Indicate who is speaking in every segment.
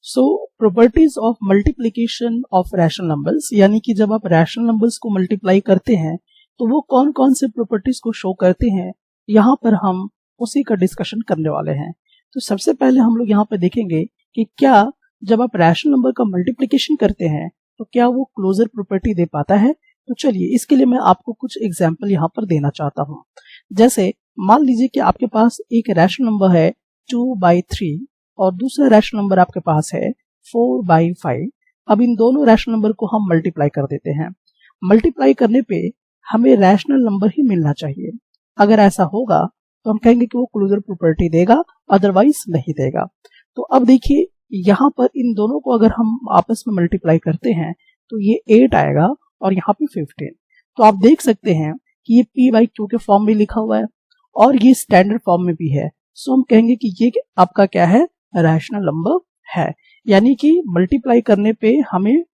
Speaker 1: So properties of multiplication of rational numbers, यानी कि जब आप रैशनल नंबर्स को मल्टीप्लाई करते हैं तो वो कौन कौन से प्रॉपर्टीज को शो करते हैं, यहाँ पर हम उसी का डिस्कशन करने वाले हैं। तो सबसे पहले हम लोग यहाँ पे देखेंगे कि क्या जब आप रैशनल नंबर का मल्टीप्लिकेशन करते हैं तो क्या वो क्लोजर प्रॉपर्टी दे पाता है। तो चलिए इसके लिए मैं आपको कुछ एग्जाम्पल यहाँ पर देना चाहता हूँ। जैसे मान लीजिए कि आपके पास एक रैशनल नंबर है 2/3 और दूसरा रैशनल नंबर आपके पास है 4/5। अब इन दोनों रैशनल नंबर को हम मल्टीप्लाई कर देते हैं। मल्टीप्लाई करने पे हमें रैशनल नंबर ही मिलना चाहिए। अगर ऐसा होगा तो हम कहेंगे कि वो क्लोजर प्रॉपर्टी देगा, अदरवाइज नहीं देगा। तो अब देखिए यहाँ पर इन दोनों को अगर हम आपस में मल्टीप्लाई करते हैं तो ये 8 आएगा और यहाँ पे 15। तो आप देख सकते हैं कि ये p/q के फॉर्म में लिखा हुआ है और ये स्टैंडर्ड फॉर्म में भी है। सो हम कहेंगे कि ये आपका क्या है, रैशनल नंबर है। यानी कि मल्टीप्लाई करने पे हमें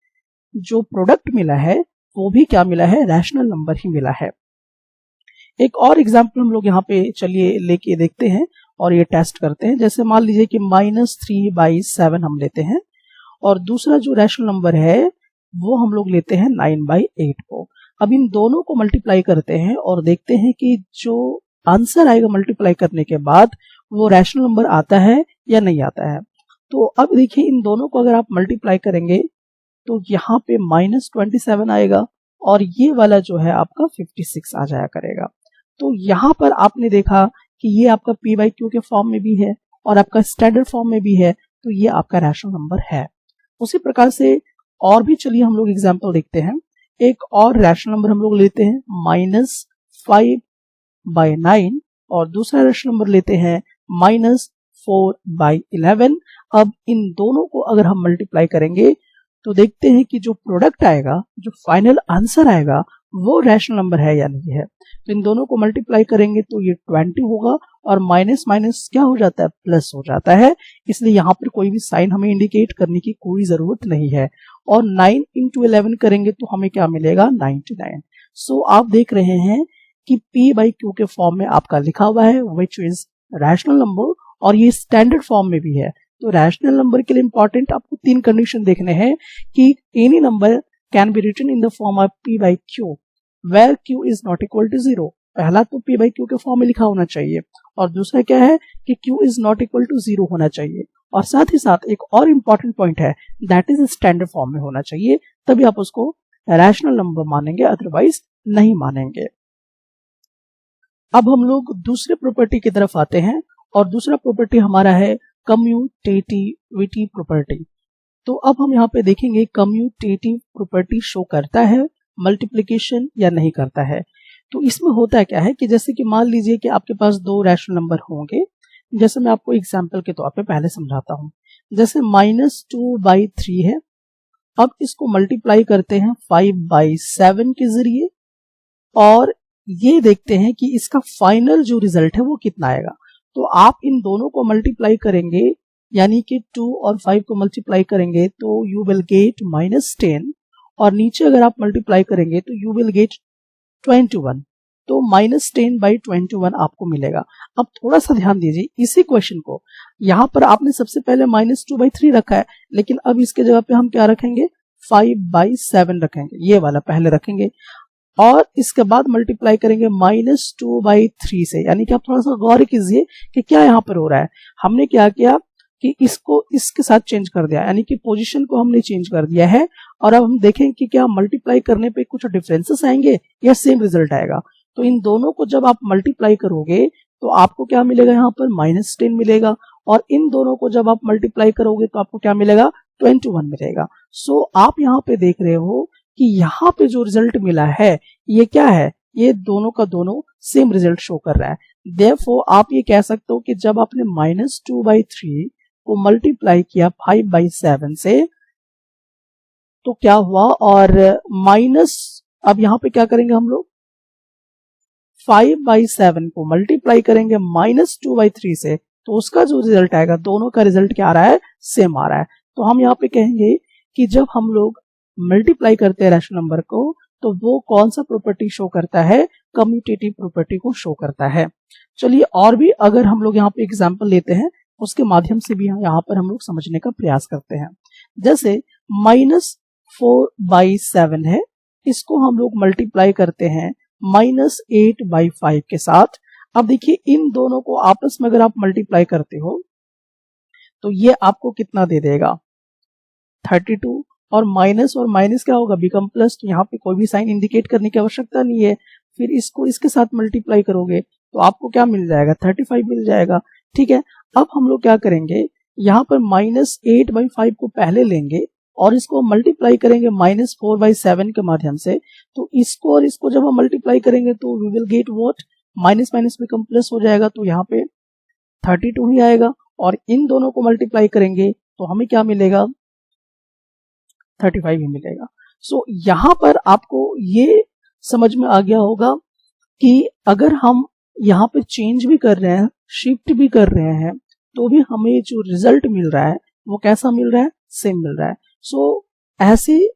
Speaker 1: जो प्रोडक्ट मिला है वो भी क्या मिला है, रैशनल नंबर ही मिला है। एक और एग्जांपल हम लोग यहाँ पे चलिए लेके देखते हैं और ये टेस्ट करते हैं। जैसे मान लीजिए कि -3/7 हम लेते हैं और दूसरा जो रैशनल नंबर है वो हम लोग लेते हैं 9/8 को। अब इन दोनों को मल्टीप्लाई करते हैं और देखते हैं कि जो आंसर आएगा मल्टीप्लाई करने के बाद वो रैशनल नंबर आता है या नहीं आता है। तो अब देखिए इन दोनों को अगर आप मल्टीप्लाई करेंगे तो यहाँ पे -27 आएगा और ये वाला जो है आपका 56 आ जाया करेगा। तो यहाँ पर आपने देखा कि ये आपका p/q के फॉर्म में भी है और आपका स्टैंडर्ड फॉर्म में भी है, तो ये आपका रैशनल नंबर है। उसी प्रकार से और भी चलिए हम लोग एग्जांपल देखते हैं। एक और रैशनल नंबर हम लोग लेते हैं -5/9 और दूसरा रैशनल नंबर लेते हैं -4/11। अब इन दोनों को अगर हम मल्टीप्लाई करेंगे तो देखते हैं कि जो प्रोडक्ट आएगा, जो फाइनल आंसर आएगा वो रैशनल नंबर है या नहीं है। तो इन दोनों को मल्टीप्लाई करेंगे तो ये 20 होगा और माइनस माइनस क्या हो जाता है, प्लस हो जाता है। इसलिए यहाँ पर कोई भी साइन हमें इंडिकेट करने की कोई जरूरत नहीं है। और 9 × 11 करेंगे तो हमें क्या मिलेगा, 99। सो आप देख रहे हैं कि p/q के फॉर्म में आपका लिखा हुआ है विच इज रैशनल नंबर और ये स्टैंडर्ड फॉर्म में भी है। तो रैशनल नंबर के लिए इंपॉर्टेंट आपको 3 कंडीशन देखने हैं कि any number can be written in the form of p/q where q is not equal to 0। पहला तो p/q के फॉर्म में लिखा होना चाहिए और दूसरा क्या है कि q is not equal to 0 होना चाहिए। और साथ ही साथ एक और इंपॉर्टेंट पॉइंट है, दैट इज स्टैंडर्ड फॉर्म में होना चाहिए, तभी आप उसको रैशनल नंबर मानेंगे, अदरवाइज नहीं मानेंगे। अब हम लोग दूसरे प्रॉपर्टी की तरफ आते हैं और दूसरा प्रॉपर्टी हमारा है कम्यूटेटिविटी प्रॉपर्टी। तो अब हम यहाँ पे देखेंगे कम्यूटेटिव प्रॉपर्टी शो करता है मल्टीप्लिकेशन या नहीं करता है। तो इसमें होता क्या है कि जैसे कि मान लीजिए कि आपके पास 2 रैशनल नंबर होंगे। जैसे मैं आपको एग्जांपल के तौर पे पहले समझाता हूँ। जैसे -2/3 है, अब इसको मल्टीप्लाई करते हैं 5/7 के जरिए और ये देखते हैं कि इसका फाइनल जो रिजल्ट है वो कितना आएगा। तो आप इन दोनों को मल्टीप्लाई करेंगे, यानी कि 2 और 5 को मल्टीप्लाई करेंगे तो यू विल गेट -10 और नीचे अगर आप मल्टीप्लाई करेंगे तो यू विल गेट 21। तो -10/21 आपको मिलेगा। अब थोड़ा सा ध्यान दीजिए इसी क्वेश्चन को, यहाँ पर आपने सबसे पहले -2/3 रखा है, लेकिन अब इसके जगह पे हम क्या रखेंगे, 5/7 रखेंगे, ये वाला पहले रखेंगे और इसके बाद मल्टीप्लाई करेंगे -2/3 से। यानी कि आप थोड़ा सा गौर कीजिए कि क्या यहाँ पर हो रहा है। हमने क्या किया कि इसको इसके साथ चेंज कर दिया, यानी कि पोजीशन को हमने चेंज कर दिया है। और अब हम देखें कि क्या मल्टीप्लाई करने पे कुछ डिफरेंसेस आएंगे या सेम रिजल्ट आएगा। तो इन दोनों को जब आप मल्टीप्लाई करोगे तो आपको क्या मिलेगा, यहाँ पर -10 मिलेगा और इन दोनों को जब आप मल्टीप्लाई करोगे तो आपको क्या मिलेगा, 21 मिलेगा। सो आप यहाँ पे देख रहे हो कि यहाँ पे जो रिजल्ट मिला है ये क्या है, ये दोनों का दोनों सेम रिजल्ट शो कर रहा है। देयरफॉर आप ये कह सकते हो कि जब आपने -2/3 को मल्टीप्लाई किया 5/7 से तो क्या हुआ, और माइनस, अब यहाँ पे क्या करेंगे हम लोग, 5/7 को मल्टीप्लाई करेंगे -2/3 से, तो उसका जो रिजल्ट आएगा, दोनों का रिजल्ट क्या आ रहा है, सेम आ रहा है। तो हम यहाँ पे कहेंगे कि जब हम लोग मल्टीप्लाई करते हैं रैशनल नंबर को तो वो कौन सा प्रॉपर्टी शो करता है, कम्यूटेटिव प्रॉपर्टी को शो करता है। चलिए और भी अगर हम लोग यहाँ पे एग्जांपल लेते हैं उसके माध्यम से भी यहाँ पर हम लोग समझने का प्रयास करते हैं। जैसे -4/7 है, इसको हम लोग मल्टीप्लाई करते हैं -8/5 के साथ। अब देखिए इन दोनों को आपस में अगर आप मल्टीप्लाई करते हो तो ये आपको कितना दे देगा 32, और माइनस क्या होगा बिकम प्लस, तो यहाँ पे कोई भी साइन इंडिकेट करने की आवश्यकता नहीं है। फिर इसको इसके साथ मल्टीप्लाई करोगे तो आपको क्या मिल जाएगा 35 मिल जाएगा। ठीक है, अब हम लोग क्या करेंगे, यहाँ पर -8/5 को पहले लेंगे और इसको मल्टीप्लाई करेंगे -4/7 के माध्यम से। तो इसको और इसको जब हम मल्टीप्लाई करेंगे तो we will get what, minus minus become plus हो जाएगा, तो यहाँ पे 32 ही आएगा। और इन दोनों को मल्टीप्लाई करेंगे तो हमें क्या मिलेगा 35 ही मिलेगा। सो यहाँ पर आपको ये समझ में आ गया होगा कि अगर हम यहाँ पे चेंज भी कर रहे हैं, शिफ्ट भी कर रहे हैं, तो भी हमें जो रिजल्ट मिल रहा है वो कैसा मिल रहा है, सेम मिल रहा है। सो ऐसे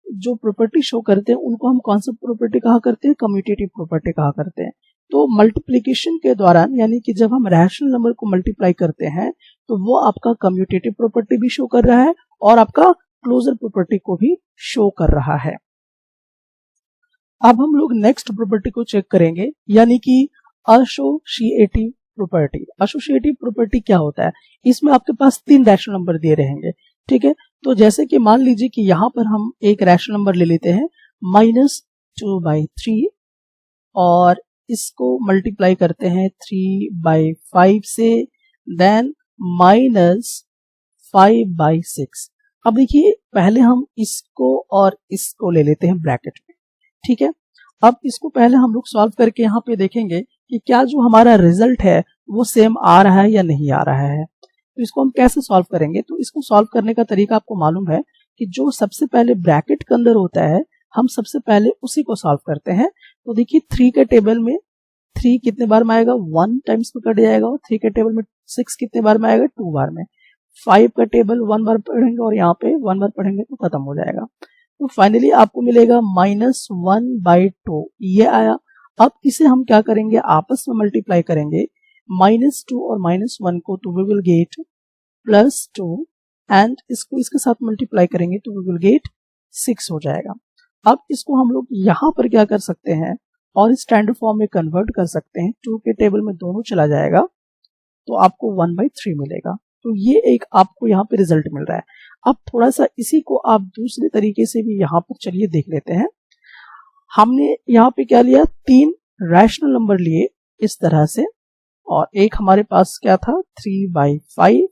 Speaker 1: जो प्रॉपर्टी शो करते हैं उनको हम कौन सा प्रॉपर्टी कहा करते हैं, कम्यूटेटिव प्रॉपर्टी कहा करते हैं। तो मल्टीप्लिकेशन के दौरान यानी कि जब हम रैशनल नंबर को मल्टीप्लाई करते हैं तो वो आपका कम्यूटेटिव प्रॉपर्टी भी शो कर रहा है और आपका क्लोजर प्रॉपर्टी को भी शो कर रहा है। अब हम लोग नेक्स्ट प्रॉपर्टी को चेक करेंगे, यानी कि एसोसिएटिव प्रॉपर्टी। एसोसिएटिव प्रॉपर्टी क्या होता है, इसमें आपके पास 3 रैशनल नंबर दिए रहेंगे। ठीक है, तो जैसे कि मान लीजिए कि यहाँ पर हम एक रैशनल नंबर ले लेते हैं -2/3 और इसको मल्टीप्लाई करते हैं 3/5 से, देन -5/6। अब देखिए पहले हम इसको और इसको ले लेते हैं ब्रैकेट में। ठीक है, अब इसको पहले हम लोग सॉल्व करके यहाँ पे देखेंगे कि क्या जो हमारा रिजल्ट है वो सेम आ रहा है या नहीं आ रहा है। तो इसको हम कैसे सॉल्व करेंगे, तो इसको सॉल्व करने का तरीका आपको मालूम है कि जो सबसे पहले ब्रैकेट के अंदर होता है हम सबसे पहले उसी को सॉल्व करते हैं। तो देखिए 3 के टेबल में 3 कितने बार में आएगा, 1 टाइम्स में कट जाएगा, और 3 के टेबल में 6 कितने बार में आएगा, 2 बार में। 5 का टेबल 1 बार पढ़ेंगे और यहाँ पे 1 बार पढ़ेंगे तो खत्म हो जाएगा। तो फाइनली आपको मिलेगा -1/2, ये आया। अब इसे हम क्या करेंगे, आपस में मल्टीप्लाई करेंगे -2 और -1 को, तो वी विल गेट +2, एंड इसको इसके साथ मल्टीप्लाई करेंगे तो वी विल गेट 6 हो जाएगा। अब इसको हम लोग यहाँ पर क्या कर सकते हैं और स्टैंडर्ड फॉर्म में कन्वर्ट कर सकते हैं। 2 के टेबल में दोनों चला जाएगा तो आपको 1/3 मिलेगा। तो ये एक आपको यहाँ पे रिजल्ट मिल रहा है। अब थोड़ा सा इसी को आप दूसरे तरीके से भी यहाँ पर चलिए देख लेते हैं। हमने यहाँ पे क्या लिया, 3 रैशनल नंबर लिए इस तरह से, और एक हमारे पास क्या था 3/5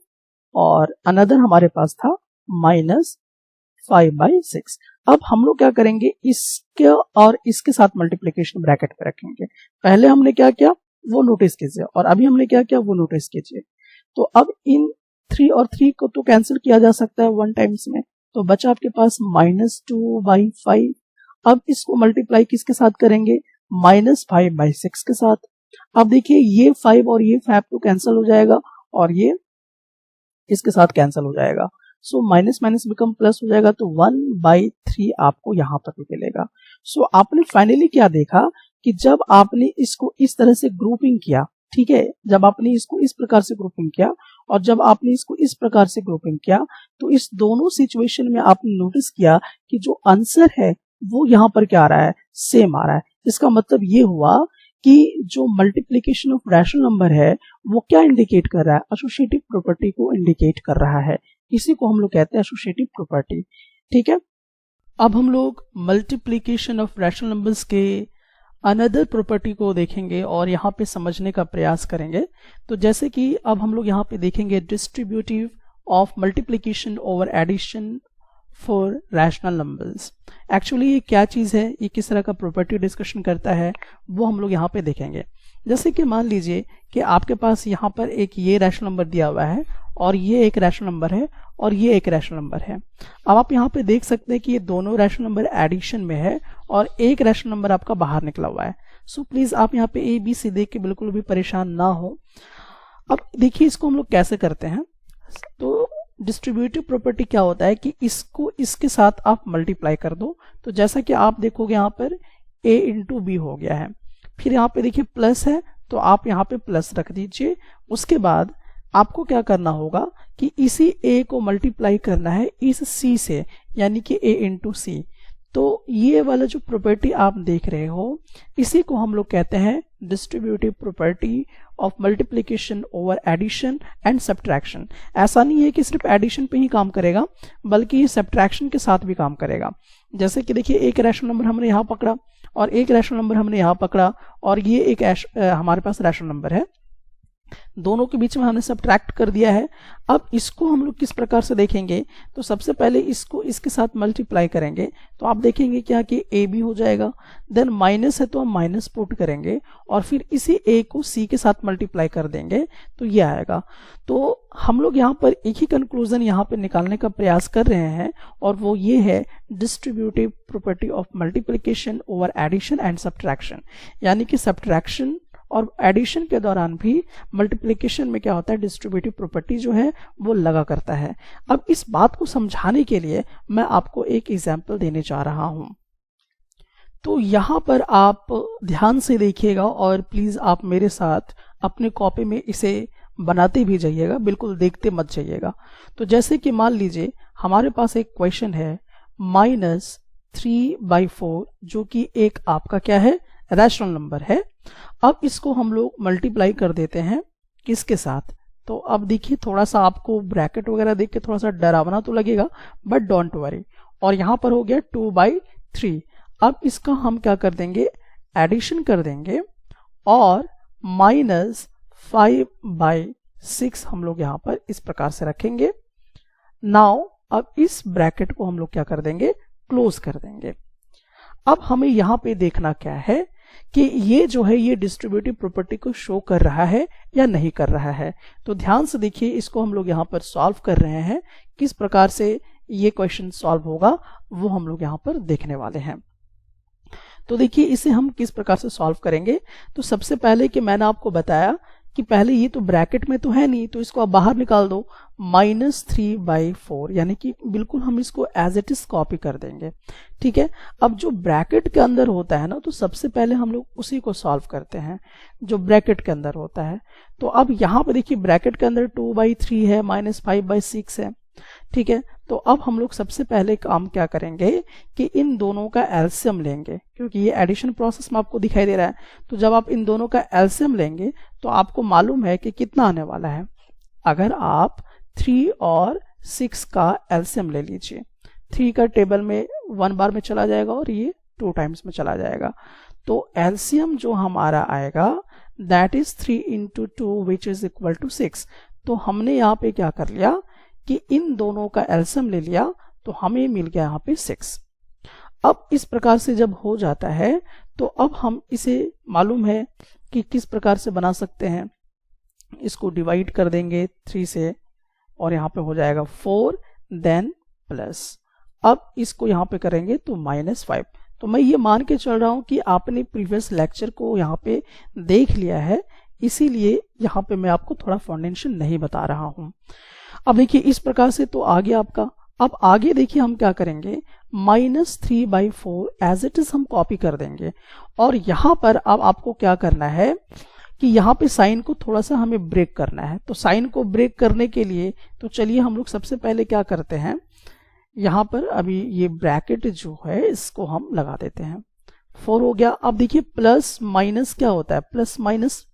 Speaker 1: और अनदर हमारे पास था -5/6। अब हम लोग क्या करेंगे, इसके और इसके साथ मल्टीप्लिकेशन ब्रैकेट पे रखेंगे। पहले हमने क्या किया वो नोटिस कीजिए, और अभी हमने क्या किया वो नोटिस कीजिए। तो अब इन 3 और 3 को तो कैंसिल किया जा सकता है 1 टाइम्स में, तो बचा आपके पास -2/5। अब इसको मल्टीप्लाई किसके साथ करेंगे, -5/6 के साथ। अब देखिए ये 5 और ये 5 तो कैंसिल हो जाएगा और ये इसके साथ कैंसिल हो जाएगा। So minus minus become plus हो जाएगा, तो 1/3 आपको यहाँ पर भी मिलेगा। सो आपने फाइनली क्या देखा कि जब आपने इसको इस तरह से ग्रुपिंग किया, ठीक है, जब आपने इसको इस प्रकार से ग्रुपिंग किया और जब आपने इसको इस प्रकार से ग्रुपिंग किया, तो इस दोनों सिचुएशन में आपने नोटिस किया कि जो आंसर है वो यहाँ पर क्या आ रहा है, सेम आ रहा है। इसका मतलब ये हुआ कि जो मल्टीप्लिकेशन ऑफ रैशनल नंबर है वो क्या इंडिकेट कर रहा है, एसोसिएटिव प्रॉपर्टी को इंडिकेट कर रहा है। इसी को हम लोग कहते हैं एसोसिएटिव प्रॉपर्टी। ठीक है, अब हम लोग मल्टीप्लिकेशन ऑफ रैशनल नंबर्स के अनदर प्रॉपर्टी को देखेंगे और यहाँ पे समझने का प्रयास करेंगे। तो जैसे कि अब हम लोग यहाँ पे देखेंगे distributive of multiplication over addition for rational numbers. Actually ये क्या चीज़ है, ये किस तरह का प्रॉपर्टी डिस्कशन करता है, वो हम लोग यहाँ पे देखेंगे। जैसे कि मान लीजिए कि आपके पास यहाँ पर एक ये रैशनल नंबर दिया हुआ है और ये एक रैशनल नंबर है और ये एक रैशनल नंबर है। अब आप यहाँ पे देख सकते हैं कि ये दोनों रैशनल नंबर एडिशन में है और एक रैशनल नंबर आपका बाहर निकला हुआ है। सो प्लीज आप यहाँ पे ए बी सी देख के बिल्कुल भी परेशान ना हो। अब देखिए इसको हम लोग कैसे करते हैं। तो डिस्ट्रीब्यूटिव प्रॉपर्टी क्या होता है कि इसको इसके साथ आप मल्टीप्लाई कर दो, तो जैसा कि आप देखोगे यहाँ पर a इंटू बी हो गया है। फिर यहाँ पे देखिए प्लस है तो आप यहाँ पे प्लस रख दीजिए। उसके बाद आपको क्या करना होगा कि इसी a को मल्टीप्लाई करना है इस c से, यानी कि a इंटू सी। तो ये वाला जो प्रॉपर्टी आप देख रहे हो इसी को हम लोग कहते हैं distributive property of multiplication over addition and subtraction. ऐसा नहीं है कि सिर्फ एडिशन पे ही काम करेगा, बल्कि ये सब्ट्रैक्शन के साथ भी काम करेगा। जैसे कि देखिए, एक रैशनल नंबर हमने यहाँ पकड़ा और एक रैशनल नंबर हमने यहाँ पकड़ा और ये एक हमारे पास रैशनल नंबर है, दोनों के बीच में हमने सब्ट्रैक्ट कर दिया है। अब इसको हम लोग किस प्रकार से देखेंगे, तो सबसे पहले इसको इसके साथ मल्टीप्लाई करेंगे तो आप देखेंगे क्या कि a भी हो जाएगा, देन माइनस है तो हम माइनस पुट करेंगे और फिर इसी a को c के साथ मल्टीप्लाई कर देंगे तो ये आएगा। तो हम लोग यहाँ पर एक ही कंक्लूजन यहाँ पे निकालने का प्रयास कर रहे हैं और वो ये है distributive property of multiplication over addition and subtraction, यानी कि सब्ट्रैक्शन और एडिशन के दौरान भी मल्टीप्लिकेशन में क्या होता है, डिस्ट्रीब्यूटिव प्रॉपर्टी जो है वो लगा करता है। अब इस बात को समझाने के लिए मैं आपको एक एग्जांपल देने जा रहा हूं। तो यहाँ पर आप ध्यान से देखिएगा और प्लीज आप मेरे साथ अपने कॉपी में इसे बनाते भी जाइएगा, बिल्कुल देखते मत जाइएगा। तो जैसे कि मान लीजिए हमारे पास एक क्वेश्चन है -3/4, जो कि एक आपका क्या है, रैशनल नंबर है। अब इसको हम लोग मल्टीप्लाई कर देते हैं किसके साथ, तो अब देखिए थोड़ा सा आपको ब्रैकेट वगैरह देख के थोड़ा सा डरावना तो लगेगा, बट डोंट वरी। और यहाँ पर हो गया 2/3। अब इसका हम क्या कर देंगे, एडिशन कर देंगे और -5/6 हम लोग यहाँ पर इस प्रकार से रखेंगे। नाउ अब इस ब्रैकेट को हम लोग क्या कर देंगे, क्लोज कर देंगे। अब हमें यहाँ पे देखना क्या है कि ये जो है ये डिस्ट्रीब्यूटिव प्रॉपर्टी को शो कर रहा है या नहीं कर रहा है। तो ध्यान से देखिए, इसको हम लोग यहाँ पर सॉल्व कर रहे हैं। किस प्रकार से ये क्वेश्चन सॉल्व होगा वो हम लोग यहाँ पर देखने वाले हैं। तो देखिए इसे हम किस प्रकार से सॉल्व करेंगे। तो सबसे पहले कि मैंने आपको बताया कि पहले ये तो ब्रैकेट में तो है नहीं, तो इसको आप बाहर निकाल दो, -3/4, यानी कि बिल्कुल हम इसको एज इट इज कॉपी कर देंगे। ठीक है, अब जो ब्रैकेट के अंदर होता है ना, तो सबसे पहले हम लोग उसी को सॉल्व करते हैं जो ब्रैकेट के अंदर होता है। तो अब यहाँ पे देखिए ब्रैकेट के अंदर 2/3 है, -5/6 है। ठीक है, तो अब हम लोग सबसे पहले काम क्या करेंगे कि इन दोनों का एलसीएम लेंगे, क्योंकि ये एडिशन प्रोसेस में आपको दिखाई दे रहा है। तो जब आप इन दोनों का एलसीएम लेंगे तो आपको मालूम है कि कितना आने वाला है। अगर आप 3 और 6 का एलसीएम ले लीजिए, 3 का टेबल में 1 बार में चला जाएगा और ये 2 टाइम्स में चला जाएगा। तो एलसीएम जो हमारा आएगा that is 3 × 2 which is equal to 6। तो हमने यहाँ पे क्या कर लिया कि इन दोनों का एलसीएम ले लिया, तो हमें मिल गया यहाँ पे 6। अब इस प्रकार से जब हो जाता है तो अब हम इसे मालूम है कि किस प्रकार से बना सकते हैं। इसको डिवाइड कर देंगे 3 से और यहाँ पे हो जाएगा 4 देन प्लस। अब इसको यहाँ पे करेंगे तो -5। तो मैं ये मान के चल रहा हूँ कि आपने प्रीवियस लेक्चर को यहाँ पे देख लिया है, इसीलिए यहाँ पे मैं आपको थोड़ा फाउंडेशन नहीं बता रहा हूँ। अब देखिए इस प्रकार से तो आ गया आपका। अब आगे देखिए हम क्या करेंगे, -3/4 एज इट इज हम कॉपी कर देंगे और यहाँ पर अब आपको क्या करना है कि यहाँ पे साइन को थोड़ा सा हमें ब्रेक करना है। तो साइन को ब्रेक करने के लिए तो चलिए हम लोग सबसे पहले क्या करते हैं, यहाँ पर अभी ये ब्रैकेट जो है इसको हम लगा देते हैं। 4 हो गया। अब देखिए प्लस माइनस क्या होता है, प्लस माइनस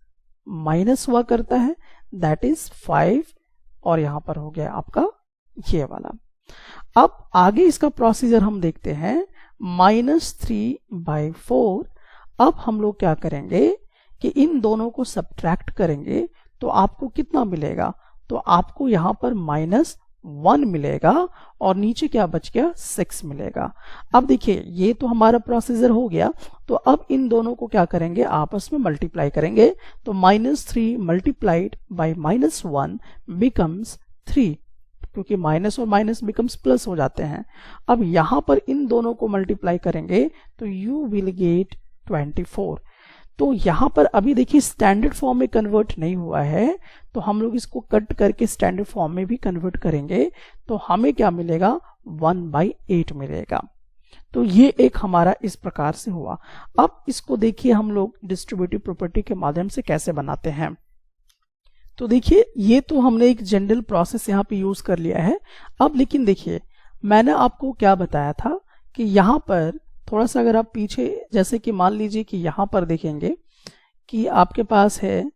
Speaker 1: माइनस हुआ करता है, दैट इज 5 और यहाँ पर हो गया आपका ये वाला। अब आगे इसका प्रोसीजर हम देखते हैं, -3/4। अब हम लोग क्या करेंगे कि इन दोनों को सब्ट्रैक्ट करेंगे तो आपको कितना मिलेगा, तो आपको यहाँ पर -1 मिलेगा और नीचे क्या बच गया, 6 मिलेगा। अब देखिए ये तो हमारा प्रोसीजर हो गया। तो अब इन दोनों को क्या करेंगे, आपस में मल्टीप्लाई करेंगे। तो -3 मल्टीप्लाइड बाय -1 बिकम्स 3, क्योंकि माइनस और माइनस बिकम्स प्लस हो जाते हैं। अब यहां पर इन दोनों को मल्टीप्लाई करेंगे तो यू विल गेट 24। तो यहां पर अभी देखिए स्टैंडर्ड फॉर्म में कन्वर्ट नहीं हुआ है, तो हम लोग इसको कट करके स्टैंडर्ड फॉर्म में भी कन्वर्ट करेंगे तो हमें क्या मिलेगा, 1/8 मिलेगा। तो ये एक हमारा इस प्रकार से हुआ। अब इसको देखिए हम लोग डिस्ट्रीब्यूटिव प्रॉपर्टी के माध्यम से कैसे बनाते हैं। तो देखिए ये तो हमने एक जनरल प्रोसेस यहाँ पे यूज कर लिया है। अब लेकिन देखिए मैंने आपको क्या बताया था कि यहाँ पर थोड़ा सा अगर आप पीछे, जैसे कि मान लीजिए कि यहाँ पर देखेंगे कि आपके पास है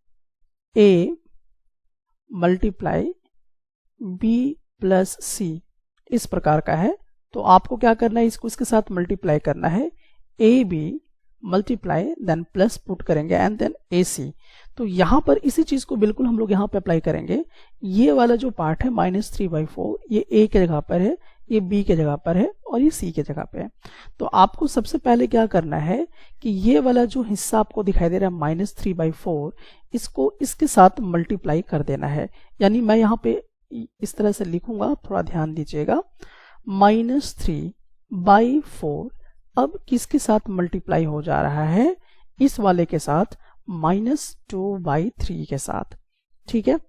Speaker 1: a multiply b plus c, इस प्रकार का है। तो आपको क्या करना है, इसको इसके साथ मल्टीप्लाई करना है, A B multiply then plus put करेंगे एंड देन ए सी। तो यहाँ पर इसी चीज को बिल्कुल हम लोग यहाँ पे अप्लाई करेंगे। ये वाला जो पार्ट है -3/4 ये ए के जगह पर है, ये बी के जगह पर है और ये सी के जगह पे है। तो आपको सबसे पहले क्या करना है कि ये वाला जो हिस्सा आपको दिखाई दे रहा है -3/4, इसको इसके साथ मल्टीप्लाई कर देना है। यानी मैं यहाँ पे इस तरह से लिखूंगा, थोड़ा ध्यान दीजिएगा, -3/4 अब किसके साथ मल्टीप्लाई हो जा रहा है, इस वाले के साथ, -2/3 के साथ। ठीक है,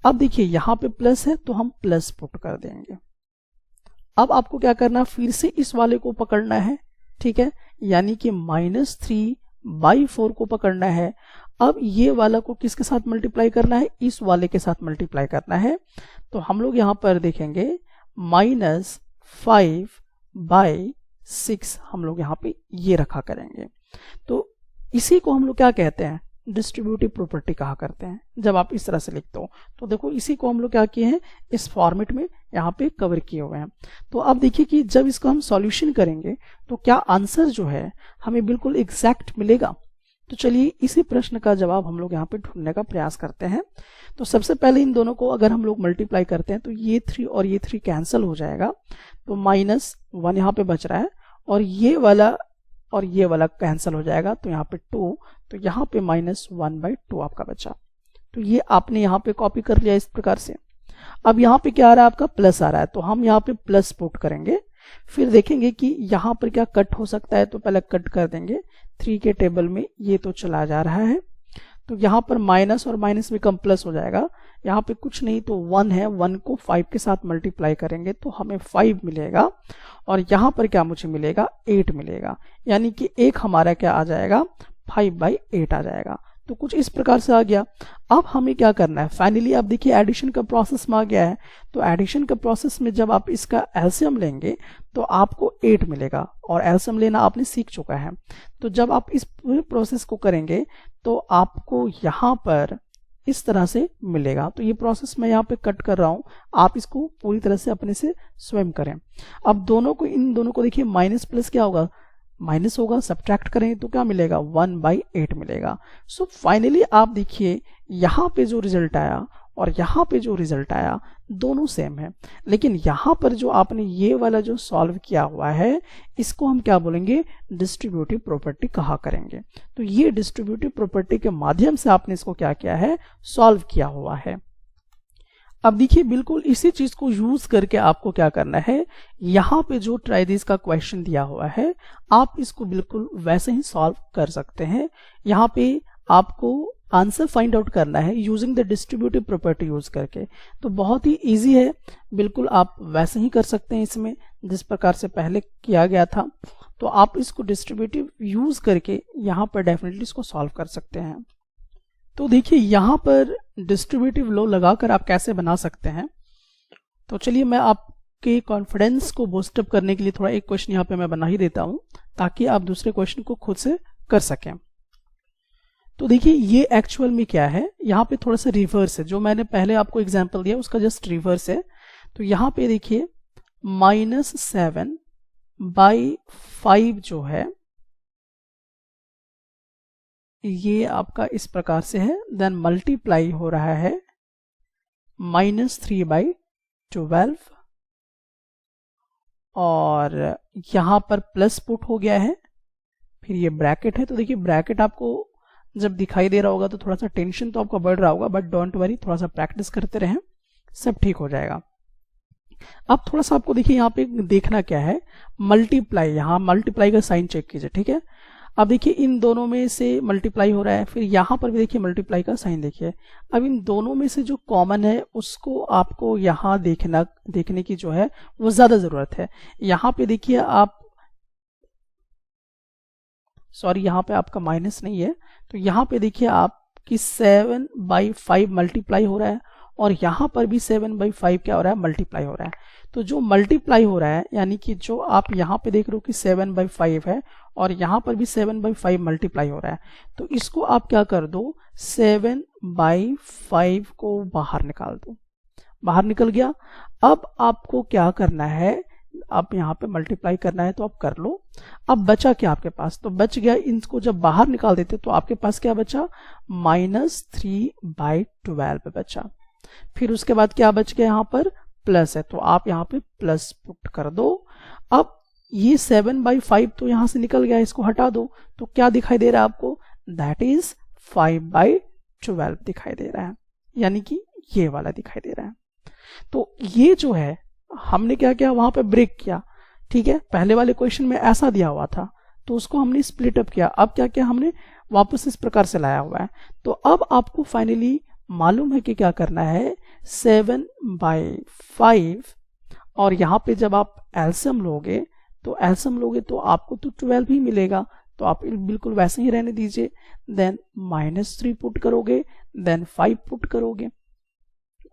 Speaker 1: अब देखिए यहाँ पे प्लस है तो हम प्लस पुट कर देंगे। अब आपको क्या करना, फिर से इस वाले को पकड़ना है। ठीक है, यानी कि -3/4 को पकड़ना है। अब ये वाला को किसके साथ मल्टीप्लाई करना है, इस वाले के साथ मल्टीप्लाई करना है। तो हम लोग यहाँ पर देखेंगे -5/6 हम लोग यहाँ पे ये रखा करेंगे। तो इसी को हम लोग क्या कहते हैं, डिस्ट्रीब्यूटिव प्रॉपर्टी कहा करते हैं जब आप इस तरह से लिखते हो। तो देखो इसी को हम लोग क्या किए हैं, इस फॉर्मेट में यहाँ पे कवर किए हुए हैं। तो अब देखिए कि जब इसको हम सॉल्यूशन करेंगे तो क्या आंसर जो है हमें बिल्कुल एग्जैक्ट मिलेगा। तो चलिए इसी प्रश्न का जवाब हम लोग यहाँ पे ढूंढने का प्रयास करते हैं। तो सबसे पहले इन दोनों को अगर हम लोग मल्टीप्लाई करते हैं तो ये 3 और ये 3 कैंसिल हो जाएगा, तो -1 यहाँ पे बच रहा है और ये वाला कैंसिल हो जाएगा, तो यहाँ पे 2, तो यहाँ पे -1/2 आपका बचा। तो ये आपने यहाँ पे कॉपी कर लिया इस प्रकार से। अब यहाँ पे क्या आ रहा है, आपका प्लस आ रहा है, तो हम यहाँ पे प्लस पुट करेंगे। फिर देखेंगे कि यहाँ पर क्या कट हो सकता है, तो पहले कट कर देंगे। 3 के टेबल में ये तो चला जा रहा है, तो यहाँ पर माइनस और माइनस में कम प्लस हो जाएगा। यहाँ पे कुछ नहीं तो 1 है, 1 को 5 के साथ मल्टीप्लाई करेंगे तो हमें 5 मिलेगा और यहाँ पर क्या मुझे मिलेगा, 8 मिलेगा। यानी कि एक हमारा क्या आ जाएगा, 5/8 आ जाएगा। तो कुछ इस प्रकार से आ गया। अब हमें क्या करना है, फाइनली आप देखिए एडिशन का प्रोसेस में आ गया है। तो एडिशन का प्रोसेस में जब आप इसका एलसीएम लेंगे तो आपको 8 मिलेगा और एलसीएम लेना आपने सीख चुका है। तो जब आप इस पूरे प्रोसेस को करेंगे तो आपको यहाँ पर इस तरह से मिलेगा। तो ये प्रोसेस मैं यहाँ पे कट कर रहा हूँ, आप इसको पूरी तरह से अपने से स्वयं करें। अब इन दोनों को देखिए, माइनस प्लस क्या होगा, माइनस होगा, सब्ट्रैक्ट करें तो क्या मिलेगा, 1/8 मिलेगा। सो फाइनली आप देखिए यहाँ पे जो रिजल्ट आया और यहाँ पे जो रिजल्ट आया दोनों सेम है, लेकिन यहाँ पर जो आपने ये वाला जो सॉल्व किया हुआ है इसको हम क्या बोलेंगे, डिस्ट्रीब्यूटिव प्रॉपर्टी कहा करेंगे। तो ये डिस्ट्रीब्यूटिव प्रॉपर्टी के माध्यम से आपने इसको क्या किया है, सॉल्व किया हुआ है। अब देखिए बिल्कुल इसी चीज को यूज करके आपको क्या करना है, यहाँ पे जो ट्राई दिस का क्वेश्चन दिया हुआ है आप इसको बिल्कुल वैसे ही सॉल्व कर सकते हैं। यहाँ पे आपको आंसर फाइंड आउट करना है using the distributive property use करके। तो बहुत ही इजी है, बिल्कुल आप वैसे ही कर सकते हैं इसमें जिस प्रकार से पहले किया गया था। तो आप इसको डिस्ट्रीब्यूटिव यूज करके यहाँ पर डेफिनेटली इसको सॉल्व कर सकते हैं। तो देखिए यहाँ पर डिस्ट्रीब्यूटिव लॉ लगाकर आप कैसे बना सकते हैं। तो चलिए मैं आपके कॉन्फिडेंस को बूस्टअप करने के लिए थोड़ा एक क्वेश्चन यहाँ पे मैं बना ही देता हूँ ताकि आप दूसरे क्वेश्चन को खुद से कर सकें। तो देखिए ये एक्चुअल में क्या है, यहाँ पे थोड़ा सा रिवर्स है, जो मैंने पहले आपको एग्जांपल दिया उसका जस्ट रिवर्स है। तो यहाँ पे देखिए -7/5 जो है ये आपका इस प्रकार से है, देन मल्टीप्लाई हो रहा है -3/12 और यहाँ पर प्लस पुट हो गया है, फिर ये ब्रैकेट है। तो देखिए ब्रैकेट आपको जब दिखाई दे रहा होगा तो थोड़ा सा टेंशन तो आपका बढ़ रहा होगा, बट डोंट वरी, थोड़ा सा प्रैक्टिस करते रहें, सब ठीक हो जाएगा। अब थोड़ा सा आपको देखिए यहाँ पे देखना क्या है, मल्टीप्लाई, यहाँ मल्टीप्लाई का साइन चेक कीजिए, ठीक है। अब देखिए इन दोनों में से मल्टीप्लाई हो रहा है, फिर यहाँ पर भी देखिए मल्टीप्लाई का साइन देखिए। अब इन दोनों में से जो कॉमन है उसको आपको यहाँ देखने की जो है वो ज्यादा जरूरत है। यहाँ पे देखिए आप, सॉरी यहाँ पे आपका माइनस नहीं है, तो यहाँ पे देखिए आप कि 7/5 मल्टीप्लाई हो रहा है और यहाँ पर भी 7/5 क्या हो रहा है, मल्टीप्लाई हो रहा है। तो जो मल्टीप्लाई हो रहा है यानी कि जो आप यहाँ पे देख रहे हो कि 7/5 है और यहाँ पर भी 7/5 मल्टीप्लाई हो रहा है, तो इसको आप क्या कर दो, 7/5 को बाहर निकाल दो। बाहर निकल गया। अब आपको क्या करना है, आप यहाँ पे मल्टीप्लाई करना है तो आप कर लो। अब बचा क्या आपके पास, तो बच गया, इनको जब बाहर निकाल देते तो आपके पास क्या बचा, -3/12 बचा। फिर उसके बाद क्या बच गया, यहाँ पर प्लस है तो आप यहाँ पे प्लस पुट कर दो। अब ये 7/5 तो यहाँ से निकल गया, इसको हटा दो तो क्या दिखाई दे रहा है आपको, दैट इज 5/12 दिखाई दे रहा है, यानी कि ये वाला दिखाई दे रहा है। तो ये जो है हमने क्या किया, वहां पे ब्रेक किया। ठीक है, पहले वाले क्वेश्चन में ऐसा दिया हुआ था तो उसको हमने स्प्लिट अप किया। अब क्या किया हमने, वापस इस प्रकार से लाया हुआ है। तो अब आपको फाइनली मालूम है कि क्या करना है, 7/5 और यहाँ पे जब आप एलसीएम लोगे तो आपको तो 12 ही मिलेगा, तो आप बिल्कुल वैसे ही रहने दीजिए। देन -3 पुट करोगे, देन 5 पुट करोगे।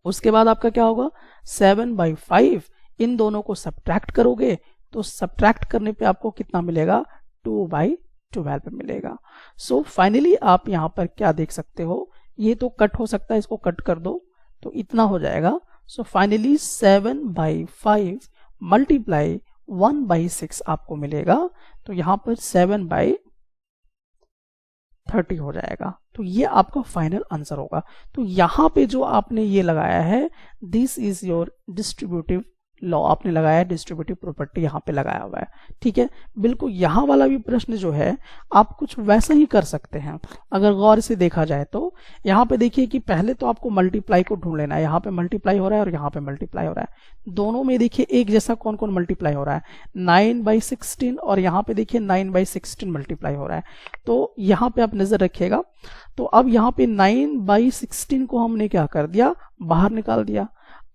Speaker 1: उसके बाद आपका क्या होगा, 7/5 इन दोनों को सब्ट्रैक्ट करोगे तो सब्ट्रैक्ट करने पे आपको कितना मिलेगा, 2/12 मिलेगा। सो फाइनली आप यहाँ पर क्या देख सकते हो, ये तो कट हो सकता है, इसको कट कर दो तो इतना हो जाएगा। सो फाइनली 7/5 मल्टीप्लाई 1/6 आपको मिलेगा, तो यहाँ पर 7/30 हो जाएगा। तो ये आपका फाइनल आंसर होगा। तो यहाँ पे जो आपने ये लगाया है, this is your distributive law, आपने लगाया डिस्ट्रीब्यूटिव प्रॉपर्टी यहाँ पे लगाया हुआ है। ठीक है, बिल्कुल यहाँ वाला भी प्रश्न जो है आप कुछ वैसा ही कर सकते हैं अगर गौर से देखा जाए तो। यहाँ पे देखिए कि पहले तो आपको मल्टीप्लाई को ढूंढ लेना है, यहाँ पे मल्टीप्लाई हो रहा है और यहाँ पे मल्टीप्लाई हो रहा है, दोनों में देखिए एक जैसा कौन कौन मल्टीप्लाई हो रहा है, 9/16 और यहाँ पे देखिए 9/16 मल्टीप्लाई हो रहा है। तो यहाँ पे आप नजर रखिएगा। तो अब यहाँ पे 9/16 को हमने क्या कर दिया, बाहर निकाल दिया।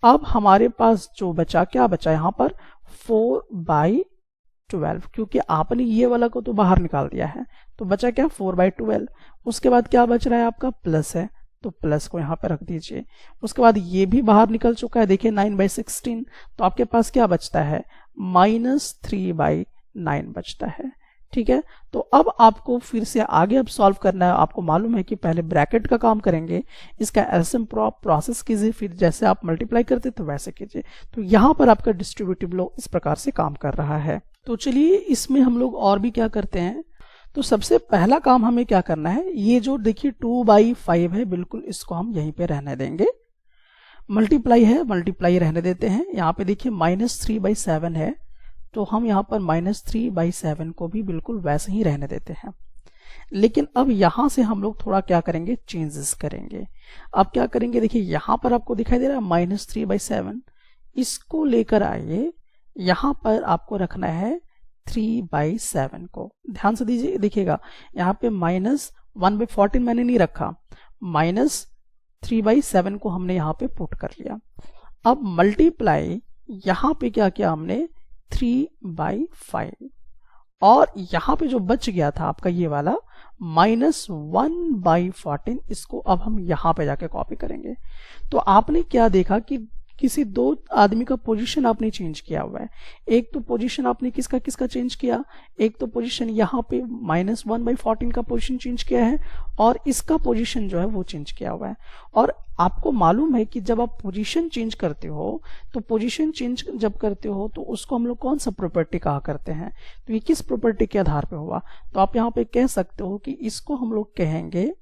Speaker 1: अब हमारे पास जो बचा, क्या बचा यहाँ पर, 4/12, क्योंकि आपने ये वाला को तो बाहर निकाल दिया है, तो बचा क्या, 4/12। उसके बाद क्या बच रहा है आपका, प्लस है, तो प्लस को यहाँ पे रख दीजिए। उसके बाद ये भी बाहर निकल चुका है, देखिए 9/16, तो आपके पास क्या बचता है, -3/9 बचता है। ठीक है, तो अब आपको फिर से आगे अब सॉल्व करना है। आपको मालूम है कि पहले ब्रैकेट का काम करेंगे, इसका एलसीएम प्रोसेस कीजिए, फिर जैसे आप मल्टीप्लाई करते तो वैसे कीजिए। तो यहाँ पर आपका डिस्ट्रीब्यूटिव लॉ इस प्रकार से काम कर रहा है। तो चलिए इसमें हम लोग और भी क्या करते हैं। तो सबसे पहला काम हमें क्या करना है, ये जो देखिए 2/5 है, बिल्कुल इसको हम यहीं पे रहने देंगे। मल्टीप्लाई है, मल्टीप्लाई रहने देते हैं। यहाँ पे देखिए -3/7 है, तो हम यहाँ पर -3/7 को भी बिल्कुल वैसे ही रहने देते हैं। लेकिन अब यहाँ से हम लोग थोड़ा क्या करेंगे, चेंजेस करेंगे। अब क्या करेंगे, देखिए यहाँ पर आपको दिखाई दे रहा है -3/7, इसको लेकर आइए, यहाँ पर आपको रखना है 3/7 को। ध्यान से दीजिए, देखिएगा यहाँ पे -1/14 मैंने नहीं रखा, -3/7 को हमने यहाँ पे पुट कर लिया। अब मल्टीप्लाई यहाँ पे क्या किया हमने, 3/5, और यहाँ पे जो बच गया था आपका ये वाला -1/14, इसको अब हम यहाँ पे जाके कॉपी करेंगे। तो आपने क्या देखा कि किसी दो आदमी का पोजीशन आपने चेंज किया हुआ है। एक तो पोजीशन आपने किसका किसका चेंज किया, एक तो पोजीशन यहाँ पे -1/14 का पोजीशन चेंज किया है और इसका पोजीशन जो है वो चेंज किया हुआ है। और आपको मालूम है कि जब आप पोजीशन चेंज करते हो, तो पोजीशन चेंज जब करते हो तो उसको हम लोग कौन सा प्रॉपर्टी कहा करते हैं, तो ये किस प्रॉपर्टी के आधार पे हुआ, तो आप यहाँ पे कह सकते हो कि इसको हम लोग कहेंगे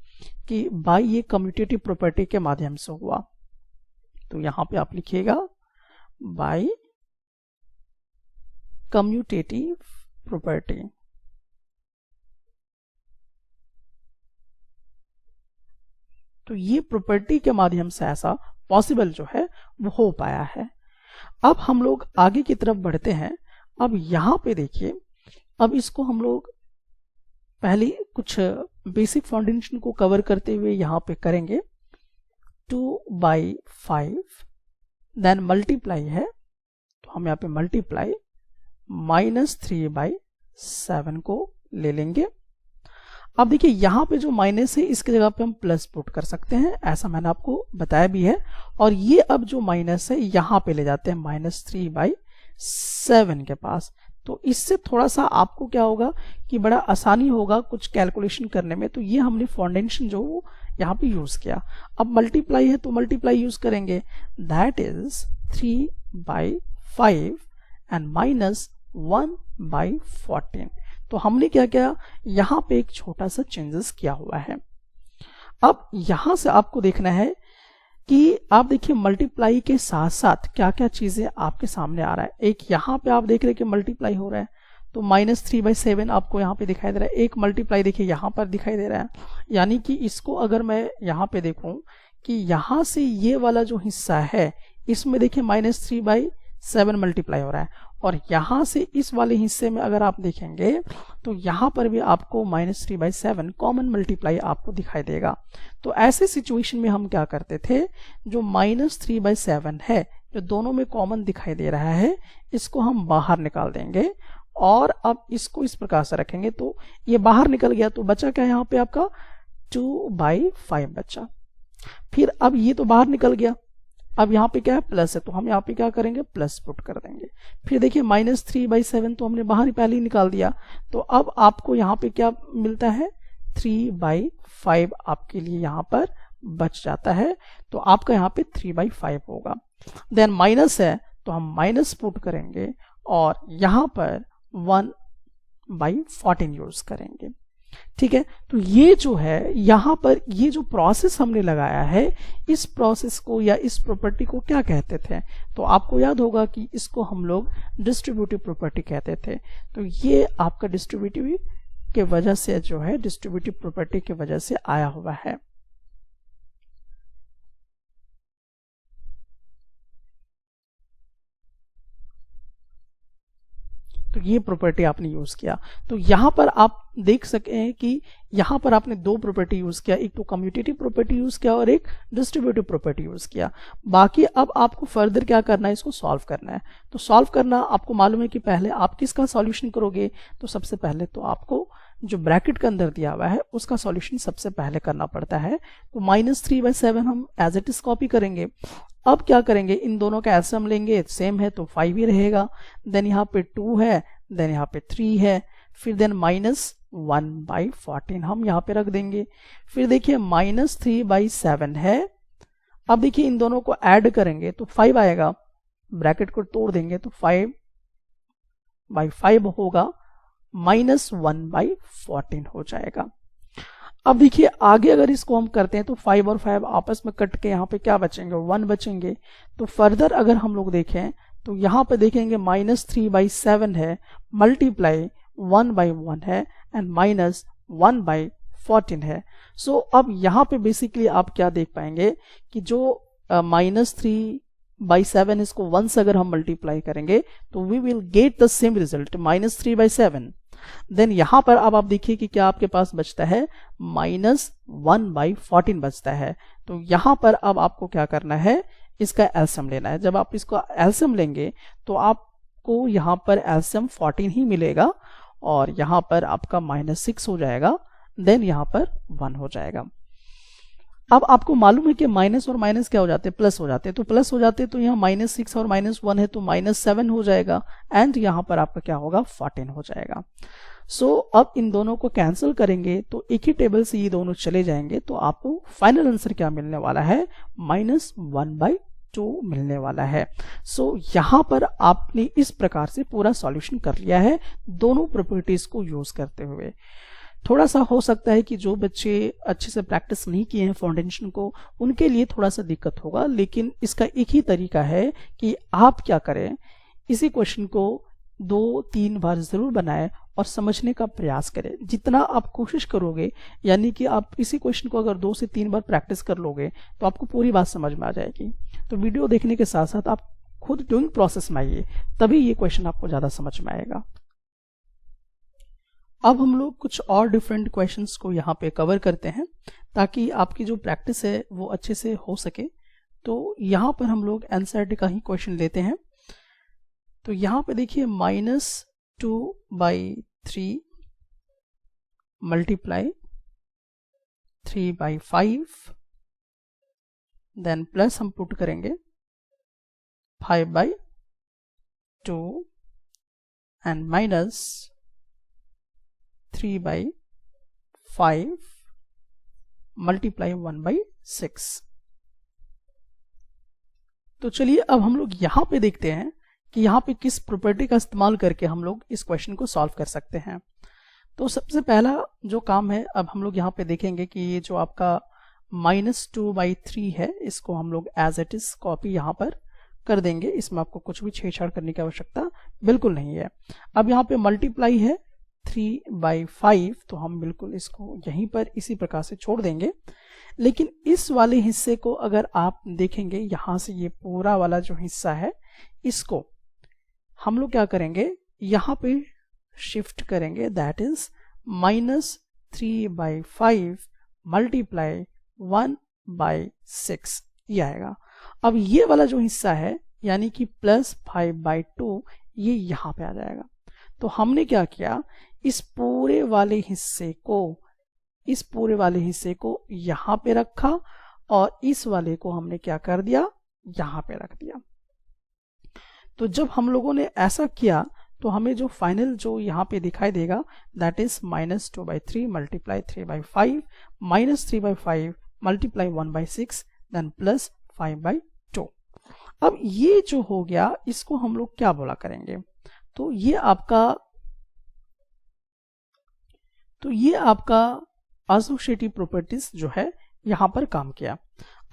Speaker 1: कि बाय ये कम्यूटेटिव प्रॉपर्टी के माध्यम से हुआ। तो यहां पे आप लिखिएगा बाय कम्यूटेटिव प्रॉपर्टी। तो ये प्रॉपर्टी के माध्यम से ऐसा पॉसिबल जो है वो हो पाया है। अब हम लोग आगे की तरफ बढ़ते हैं। अब यहां पे देखिए, अब इसको हम लोग पहले कुछ बेसिक फाउंडेशन को कवर करते हुए यहां पे करेंगे। 2/5 देन मल्टीप्लाई है, तो हम यहाँ पे मल्टीप्लाई -3/7 को ले लेंगे। अब देखिए यहाँ पे जो माइनस है इसकी जगह पे हम प्लस पुट कर सकते हैं, ऐसा मैंने आपको बताया भी है। और ये अब जो माइनस है यहाँ पे ले जाते हैं -3/7 के पास। तो इससे थोड़ा सा आपको क्या होगा कि बड़ा आसानी होगा कुछ कैलकुलेशन करने में। तो ये हमने फाउंडेशन जो यहाँ पे यूज किया। अब मल्टीप्लाई है तो मल्टीप्लाई यूज करेंगे, दैट इज 3/5 एंड -1/14। तो हमने क्या किया, यहाँ पे एक छोटा सा चेंजेस किया हुआ है। अब यहां से आपको देखना है कि आप देखिए मल्टीप्लाई के साथ साथ क्या क्या चीजें आपके सामने आ रहा है। एक यहाँ पे आप देख रहे हैं कि मल्टीप्लाई हो रहा है, तो -3/7 आपको यहाँ पे दिखाई दे रहा है। एक मल्टीप्लाई देखिए यहाँ पर दिखाई दे रहा है, यानी कि इसको अगर मैं यहाँ पे देखूं कि यहाँ से ये वाला जो हिस्सा है इसमें देखिए -3/7 मल्टीप्लाई हो रहा है, और यहाँ से इस वाले हिस्से में अगर आप देखेंगे तो यहाँ पर भी आपको -3/7 कॉमन मल्टीप्लाई आपको दिखाई देगा। तो ऐसे सिचुएशन में हम क्या करते थे, जो -3/7 है जो दोनों में कॉमन दिखाई दे रहा है इसको हम बाहर निकाल देंगे, और अब इसको इस प्रकार से रखेंगे। तो ये बाहर निकल गया, तो बचा क्या यहाँ पे आपका 2/5 बचा। फिर अब ये तो बाहर निकल गया, अब यहाँ पे क्या है प्लस है, तो हम यहाँ पे क्या करेंगे प्लस पुट कर देंगे। फिर देखिए -3/7 तो हमने बाहर पहले ही निकाल दिया, तो अब आपको यहाँ पे क्या मिलता है 3/5 आपके लिए यहाँ पर बच जाता है। तो आपका यहाँ पे 3/5 होगा। देन माइनस है तो हम माइनस पुट करेंगे और यहाँ पर 1/14 यूज करेंगे। ठीक है, तो ये जो है यहाँ पर ये जो प्रोसेस हमने लगाया है, इस प्रोसेस को या इस प्रॉपर्टी को क्या कहते थे, तो आपको याद होगा कि इसको हम लोग डिस्ट्रीब्यूटिव प्रॉपर्टी कहते थे। तो ये आपका डिस्ट्रीब्यूटिव के वजह से जो है, डिस्ट्रीब्यूटिव प्रॉपर्टी के वजह से आया हुआ है। तो ये प्रॉपर्टी आपने यूज किया। तो यहां पर आप देख सके हैं कि यहां पर आपने दो प्रॉपर्टी यूज किया, एक तो कम्यूटेटिव प्रॉपर्टी यूज किया और एक डिस्ट्रीब्यूटिव प्रॉपर्टी यूज किया। बाकी अब आपको फर्दर क्या करना है, इसको सॉल्व करना है। तो सॉल्व करना आपको मालूम है कि पहले आप किसका सॉल्यूशन करोगे, तो सबसे पहले तो आपको जो ब्रैकेट के अंदर दिया हुआ है उसका सॉल्यूशन सबसे पहले करना पड़ता है। तो -3/7 हम एज इट इज कॉपी करेंगे। अब क्या करेंगे, इन दोनों का एलसीएम लेंगे, सेम है तो 5 ही रहेगा। देन यहाँ पे 2 है, देन यहाँ पे 3 है, फिर देन -1/14 हम यहाँ पे रख देंगे। फिर देखिए -3/7 है। अब देखिए इन दोनों को ऐड करेंगे तो 5 आएगा, ब्रैकेट को तोड़ देंगे तो 5/5 होगा, -1/14 हो जाएगा। अब देखिए आगे अगर इसको हम करते हैं तो 5 और 5 आपस में कट के यहाँ पे क्या बचेंगे, 1 बचेंगे। तो फर्दर अगर हम लोग देखें तो यहाँ पे देखेंगे -3/7 है, मल्टीप्लाई 1/1 है एंड -1/14 है। सो अब यहाँ पे बेसिकली आप क्या देख पाएंगे कि जो -3/7 इसको 1 से अगर हम मल्टीप्लाई करेंगे तो we will get the same result -3/7। Then यहां पर अब आप देखिए कि क्या आपके पास बचता है, -1/14 बचता है। तो यहां पर अब आपको क्या करना है, इसका एलसीएम लेना है। जब आप इसको एलसीएम लेंगे तो आपको यहां पर एलसीएम 14 ही मिलेगा, और यहां पर आपका -6 हो जाएगा, देन यहां पर 1 हो जाएगा। अब आपको मालूम है कि माइनस और माइनस क्या हो जाते हैं, प्लस हो जाते हैं। तो प्लस हो जाते हैं तो यहाँ -6 और -1 है तो -7 हो जाएगा, एंड यहाँ पर आपका क्या होगा 14 हो जाएगा। सो अब इन दोनों को कैंसिल करेंगे तो एक ही टेबल से ये दोनों चले जाएंगे, तो आपको फाइनल आंसर क्या मिलने वाला है, -1/2 मिलने वाला है। सो यहाँ पर आपने इस प्रकार से पूरा सॉल्यूशन कर लिया है दोनों प्रॉपर्टीज को यूज करते हुए। थोड़ा सा हो सकता है कि जो बच्चे अच्छे से प्रैक्टिस नहीं किए हैं फाउंडेशन को, उनके लिए थोड़ा सा दिक्कत होगा, लेकिन इसका एक ही तरीका है कि आप क्या करें, इसी क्वेश्चन को 2-3 बार जरूर बनाएं और समझने का प्रयास करें। जितना आप कोशिश करोगे, यानी कि आप इसी क्वेश्चन को अगर 2 से 3 बार प्रैक्टिस कर लोगे तो आपको पूरी बात समझ में आ जाएगी। तो वीडियो देखने के साथ साथ आप खुद डूइंग प्रोसेस में आइए, तभी ये क्वेश्चन आपको ज्यादा समझ में आएगा। अब हम लोग कुछ और डिफरेंट क्वेश्चंस को यहाँ पे कवर करते हैं ताकि आपकी जो प्रैक्टिस है वो अच्छे से हो सके। तो यहाँ पर हम लोग एनसीईआरटी का ही क्वेश्चन लेते हैं। तो यहाँ पे देखिए -2/3 मल्टीप्लाई 3/5, देन प्लस हम पुट करेंगे 5/2 एंड माइनस 3/5 मल्टीप्लाई 1/6। तो चलिए अब हम लोग यहां पे देखते हैं कि यहाँ पे किस प्रॉपर्टी का इस्तेमाल करके हम लोग इस क्वेश्चन को सॉल्व कर सकते हैं। तो सबसे पहला जो काम है, अब हम लोग यहाँ पे देखेंगे कि ये जो आपका -2/3 है, इसको हम लोग एज इट इज कॉपी यहाँ पर कर देंगे। इसमें आपको कुछ भी छेड़छाड़ करने की आवश्यकता बिल्कुल नहीं है। अब यहाँ पे मल्टीप्लाई है 3/5, तो हम बिल्कुल इसको यहीं पर इसी प्रकार से छोड़ देंगे। लेकिन इस वाले हिस्से को अगर आप देखेंगे, यहाँ से ये पूरा वाला जो हिस्सा है, इसको हम लोग क्या करेंगे, यहाँ पे शिफ्ट करेंगे, दैट इज -3/5 मल्टीप्लाई 1/6 ये आएगा। अब ये वाला जो हिस्सा है यानी कि +5/2 ये यहाँ पे आ जाएगा। तो हमने क्या किया, इस पूरे वाले हिस्से को यहाँ पे रखा और इस वाले को हमने क्या कर दिया, यहाँ पे रख दिया। तो जब हम लोगों ने ऐसा किया तो हमें जो फाइनल जो यहाँ पे दिखाई देगा, that is -2/3 multiply 3/5 -3/5 multiply 1/6 then plus 5/2। अब ये जो हो गया, इसको हम लोग क्या बोला करेंगे, तो ये आपका एसोसिएटिव प्रॉपर्टीज जो है यहाँ पर काम किया।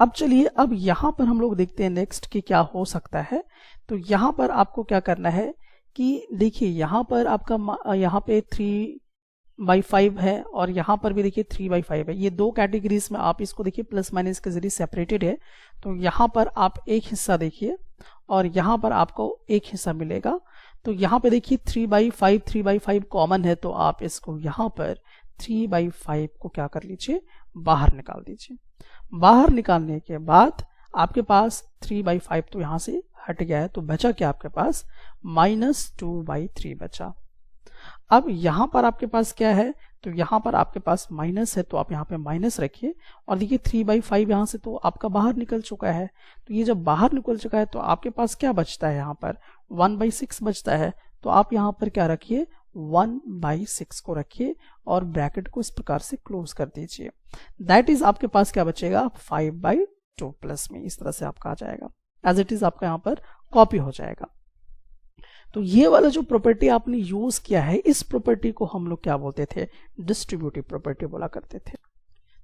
Speaker 1: अब चलिए, अब यहाँ पर हम लोग देखते हैं नेक्स्ट कि क्या हो सकता है। तो यहाँ पर आपको क्या करना है कि देखिए, यहाँ पर आपका यहाँ पे 3/5 है और यहाँ पर भी देखिए 3/5 है। ये दो कैटेगरीज में आप इसको देखिए प्लस माइनस के जरिए सेपरेटेड है। तो यहाँ पर आप एक हिस्सा देखिए और यहाँ पर आपको एक हिस्सा मिलेगा। तो यहाँ पे देखिए 3/5 कॉमन है, तो आप इसको यहाँ पर 3/5 को क्या कर लीजिए, बाहर निकाल दीजिए। बाहर निकालने के बाद आपके पास 3/5 तो यहाँ से हट गया है, तो बचा क्या आपके पास, -2/3 बचा। अब यहाँ पर आपके पास क्या है, तो यहाँ पर आपके पास माइनस है, तो आप यहाँ पे माइनस रखिए और देखिए 3/5 यहाँ से तो आपका बाहर निकल चुका है। तो ये जब बाहर निकल चुका है तो आपके पास क्या बचता है, यहाँ पर 1/6 बचता है। तो आप यहाँ पर क्या रखिए, 1/6 को रखिए और ब्रैकेट को इस प्रकार से क्लोज कर दीजिए। दैट इज आपके पास क्या बचेगा, 5/2 प्लस में इस तरह से आपका आ जाएगा, एज इट इज आपका यहाँ पर कॉपी हो जाएगा। तो ये वाला जो प्रॉपर्टी आपने यूज किया है, इस प्रॉपर्टी को हम लोग क्या बोलते थे, डिस्ट्रीब्यूटिव प्रॉपर्टी बोला करते थे।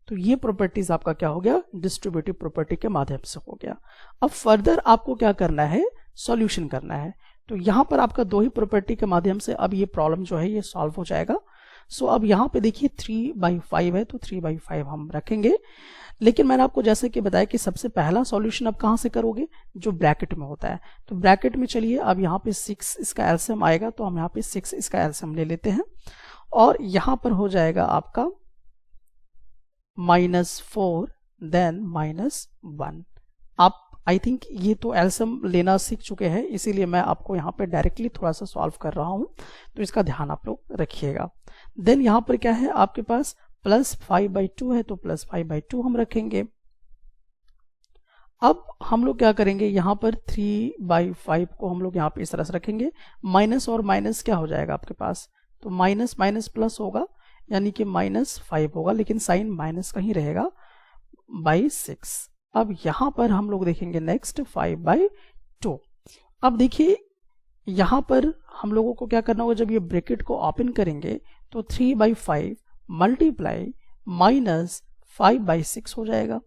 Speaker 1: तो ये प्रॉपर्टीज आपका क्या हो गया, डिस्ट्रीब्यूटिव प्रॉपर्टी के माध्यम से हो गया। अब फर्दर आपको क्या करना है, सॉल्यूशन करना है। तो यहाँ पर आपका दो ही प्रॉपर्टी के माध्यम से अब ये प्रॉब्लम जो है ये सॉल्व हो जाएगा। सो अब यहाँ पे देखिए 3/5 है, तो 3/5 हम रखेंगे। लेकिन मैंने आपको जैसे कि बताया कि सबसे पहला सॉल्यूशन आप कहाँ से करोगे, जो ब्रैकेट में होता है। तो ब्रैकेट में चलिए, अब यहाँ पे 6 इसका एलसीएम आएगा, तो हम यहाँ पे 6 इसका एलसीएम ले लेते हैं और यहाँ पर हो जाएगा आपका -4 देन -1। आप आई थिंक ये तो एलसीएम लेना सीख चुके हैं, इसीलिए मैं आपको यहाँ पे डायरेक्टली थोड़ा सा सॉल्व कर रहा हूँ, तो इसका ध्यान आप लोग रखिएगा। देन यहाँ पर क्या है आपके पास, +5/2 है, तो +5/2 हम रखेंगे। अब हम लोग क्या करेंगे, यहाँ पर 3/5 को हम लोग यहाँ पे इस तरह से रखेंगे। माइनस और माइनस क्या हो जाएगा आपके पास, तो माइनस माइनस प्लस होगा, यानी कि -5 होगा, लेकिन साइन माइनस का ही रहेगा, /6। अब यहाँ पर हम लोग देखेंगे नेक्स्ट 5/2। अब देखिए यहाँ पर हम लोगों को क्या करना होगा, जब ये ब्रैकेट को ओपन करेंगे तो 3/5 मल्टीप्लाई -5/6 हो जाएगा,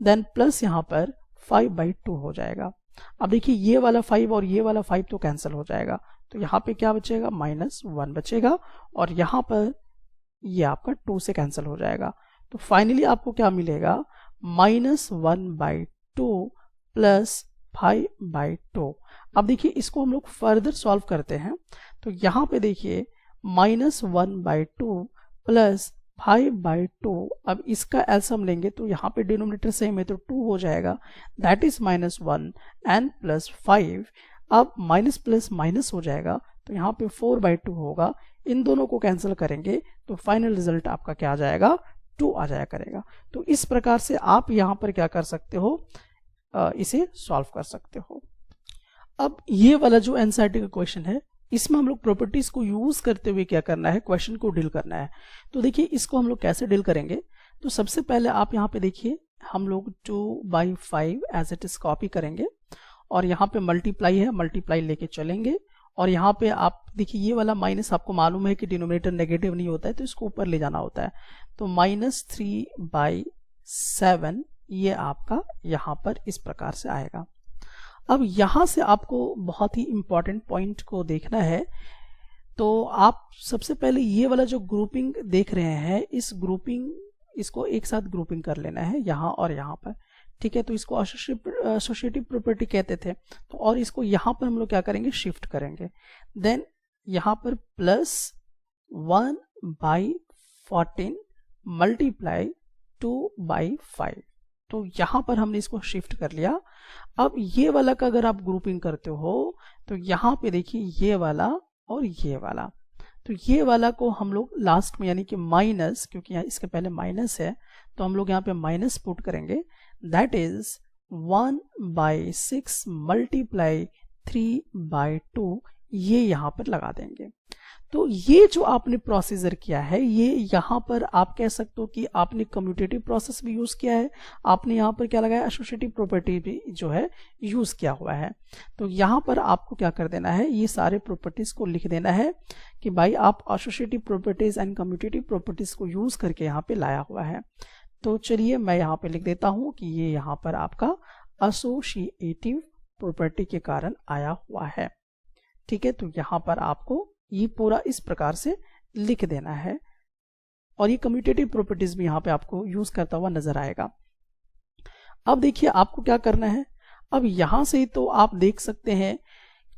Speaker 1: देन प्लस यहाँ पर 5/2 हो जाएगा। अब देखिए ये वाला 5 और ये वाला 5 तो कैंसिल हो जाएगा, तो यहाँ पे क्या बचेगा, -1 बचेगा और यहाँ पर ये आपका 2 से कैंसिल हो जाएगा। तो फाइनली आपको क्या मिलेगा, -1/2 प्लस 5/2। अब देखिए इसको हम लोग फर्दर सॉल्व करते हैं। तो यहाँ पे देखिए -1/2 प्लस 5/2, अब इसका एलसीएम लेंगे तो यहाँ पे डिनोमिनेटर सेम है तो 2 हो जाएगा, दैट इज -1 एंड +5। अब माइनस प्लस माइनस हो जाएगा, तो यहाँ पे 4/2 होगा। इन दोनों को कैंसिल करेंगे तो फाइनल रिजल्ट आपका क्या आ जाएगा, 2 आ जाया करेगा। तो इस प्रकार से आप यहाँ पर क्या कर सकते हो, इसे सॉल्व कर सकते हो। अब ये वाला जो एनसीईआरटी का क्वेश्चन है, इसमें हम लोग प्रॉपर्टीज को यूज करते हुए क्या करना है, क्वेश्चन को डील करना है। तो देखिए इसको हम लोग कैसे डील करेंगे। तो सबसे पहले आप यहाँ पे देखिए, हम लोग 2/5 एज इट इज कॉपी करेंगे और यहाँ पे मल्टीप्लाई है, मल्टीप्लाई लेके चलेंगे और यहाँ पे आप देखिए ये वाला माइनस, आपको मालूम है कि डिनोमिनेटर नेगेटिव नहीं होता है तो इसको ऊपर ले जाना होता है। तो -3/7 ये आपका यहाँ पर इस प्रकार से आएगा। अब यहाँ से आपको बहुत ही इंपॉर्टेंट पॉइंट को देखना है। तो आप सबसे पहले ये वाला जो ग्रुपिंग देख रहे हैं, इस ग्रुपिंग, इसको एक साथ ग्रुपिंग कर लेना है यहाँ और यहाँ पर, ठीक है। तो इसको एसोसिएटिव प्रॉपर्टी कहते थे। तो और इसको यहाँ पर हम लोग क्या करेंगे, शिफ्ट करेंगे। देन यहाँ पर +1/14 मल्टीप्लाई 2/5, तो यहाँ पर हमने इसको शिफ्ट कर लिया। अब ये वाला का अगर आप ग्रुपिंग करते हो तो यहाँ पे देखिए ये वाला और ये वाला, तो ये वाला को हम लोग लास्ट में यानी कि माइनस, क्योंकि यहाँ इसके पहले माइनस है तो हम लोग यहाँ पे माइनस पुट करेंगे। दैट इज 1/6 मल्टीप्लाई 3/2, ये यहाँ पर लगा देंगे। तो ये जो आपने प्रोसीजर किया है, ये यहाँ पर आप कह सकते हो कि आपने कम्यूटेटिव प्रोसेस भी यूज किया है, आपने यहाँ पर क्या लगाया, एसोसिएटिव प्रॉपर्टी भी जो है यूज किया हुआ है। तो यहाँ पर आपको क्या कर देना है, ये सारे प्रॉपर्टीज को लिख देना है कि भाई आप associative properties and commutative properties को यूज करके यहाँ पे लाया हुआ है। तो चलिए मैं यहाँ पे लिख देता हूँ कि ये यहाँ पर आपका एसोसिएटिव प्रॉपर्टी के कारण आया हुआ है, ठीक है। तो यहाँ पर आपको ये पूरा इस प्रकार से लिख देना है और ये कम्यूटेटिव प्रॉपर्टीज भी यहाँ पे आपको यूज करता हुआ नजर आएगा। अब देखिए आपको क्या करना है, अब यहां से तो आप देख सकते हैं,